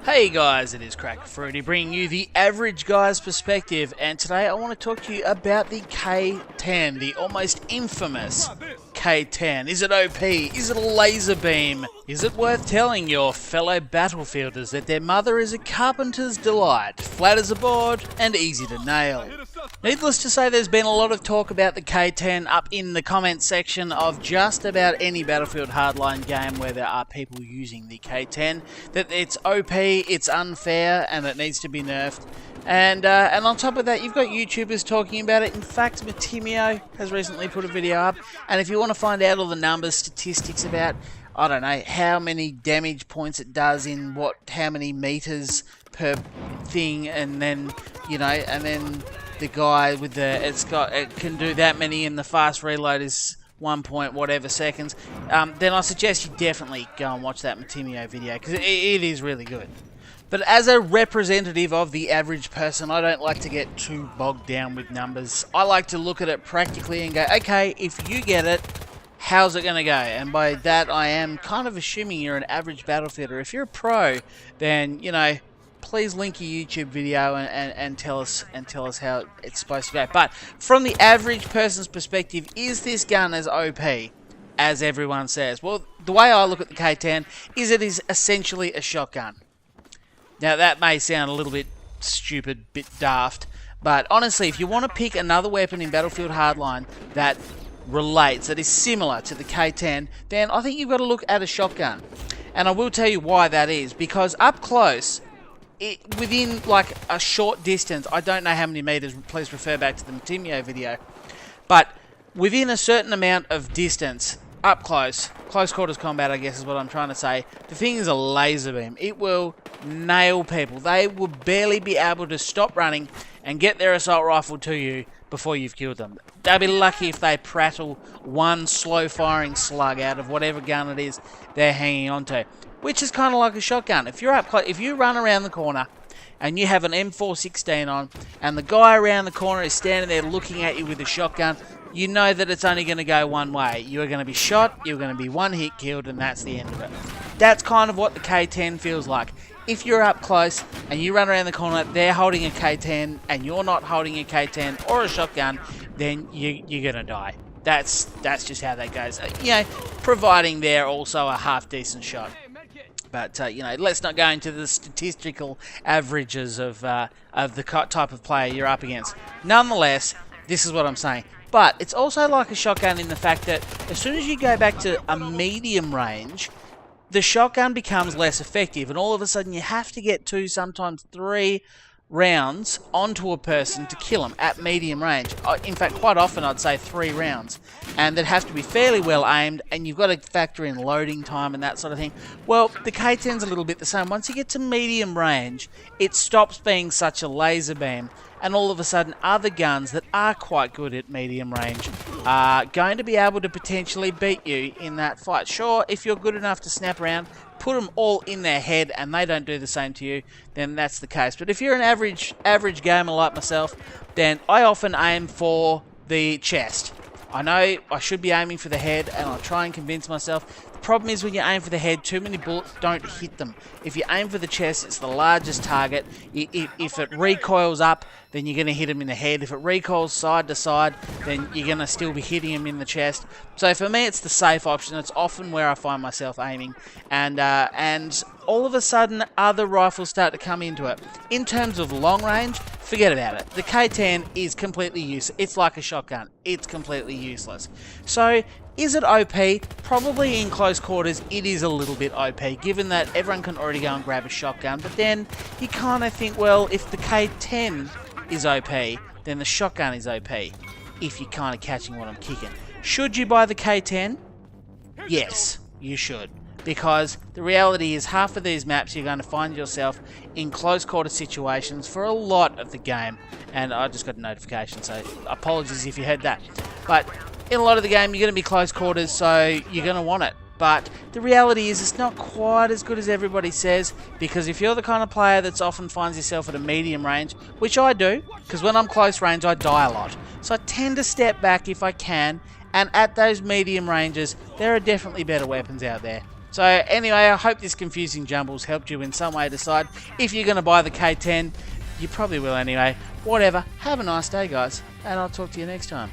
Hey guys, it is Cracker Fruity bringing you the average guy's perspective, and today I want to talk to you about the K10, the almost infamous K10. Is it OP? Is it a laser beam? Is it worth telling your fellow battlefielders that their mother is a carpenter's delight, flat as a board and easy to nail? Needless to say, there's been a lot of talk about the K10 up in the comments section of just about any Battlefield Hardline game where there are people using the K10, that it's OP, it's unfair, and it needs to be nerfed. And on top of that, you've got YouTubers talking about it. In fact, Matimio has recently put a video up, and if you want to find out all the numbers, statistics about, I don't know, how many damage points it does in how many meters per thing, and then, you know, and then the guy with the, it can do that many, and the fast reload is 1 point whatever seconds, then I suggest you definitely go and watch that Matimio video, because it is really good. But as a representative of the average person, I don't like to get too bogged down with numbers. I like to look at it practically and go, okay, if you get it, how's it going to go? And by that, I am kind of assuming you're an average battlefielder. If you're a pro, then, you know, please link your YouTube video and tell us how it's supposed to go. But from the average person's perspective, is this gun as OP as everyone says? Well, the way I look at the K10 is it is essentially a shotgun. Now, that may sound a little bit stupid, bit daft, but honestly, if you want to pick another weapon in Battlefield Hardline that relates, that is similar to the K10, then I think you've got to look at a shotgun. And I will tell you why that is, because up close, within like a short distance, I don't know how many meters, please refer back to the Matimio video, but within a certain amount of distance, up close quarters combat, I guess is what I'm trying to say, the thing is a laser beam. It will nail people. They will barely be able to stop running and get their assault rifle to you before you've killed them. They'll be lucky if they prattle one slow firing slug out of whatever gun it is they're hanging onto, which is kind of like a shotgun. If you're up close, if you run around the corner and you have an M416 on and the guy around the corner is standing there looking at you with a shotgun, you know that it's only going to go one way. You are going to be shot, you're going to be one hit killed, and that's the end of it. That's kind of what the K10 feels like. If you're up close and you run around the corner, they're holding a K10 and you're not holding a K10 or a shotgun, then you're going to die. That's just how that goes. You know, providing they're also a half decent shot. But, you know, let's not go into the statistical averages of the type of player you're up against. Nonetheless, this is what I'm saying. But it's also like a shotgun in the fact that as soon as you go back to a medium range, the shotgun becomes less effective. And all of a sudden you have to get 2, sometimes 3 rounds onto a person to kill them at medium range. In fact, quite often I'd say 3 rounds. And they'd have to be fairly well aimed, and you've got to factor in loading time and that sort of thing. Well, the K10's a little bit the same. Once you get to medium range, it stops being such a laser beam, and all of a sudden other guns that are quite good at medium range are going to be able to potentially beat you in that fight. Sure, if you're good enough to snap around, put them all in their head and they don't do the same to you, then that's the case. But if you're an average gamer like myself, then I often aim for the chest. I know I should be aiming for the head, and I'll try and convince myself. The problem is when you aim for the head, too many bullets don't hit them. If you aim for the chest, it's the largest target. If it recoils up, then you're going to hit them in the head. If it recoils side to side, then you're going to still be hitting them in the chest. So for me, it's the safe option. It's often where I find myself aiming. And all of a sudden, other rifles start to come into it. In terms of long range, forget about it. The K10 is completely useless. It's like a shotgun. It's completely useless. So, is it OP? Probably in close quarters, it is a little bit OP, given that everyone can already go and grab a shotgun. But then, you kind of think, well, if the K10 is OP, then the shotgun is OP, if you're kind of catching what I'm kicking. Should you buy the K10? Yes, you should. Because the reality is half of these maps you're going to find yourself in close quarter situations for a lot of the game. And I just got a notification, so apologies if you heard that. But in a lot of the game you're going to be close quarters, so you're going to want it. But the reality is it's not quite as good as everybody says, because if you're the kind of player that often finds yourself at a medium range, which I do, because when I'm close range I die a lot. So I tend to step back if I can, and at those medium ranges there are definitely better weapons out there. So anyway, I hope this confusing jumbles helped you in some way decide if you're going to buy the K10. You probably will anyway. Whatever. Have a nice day, guys, and I'll talk to you next time.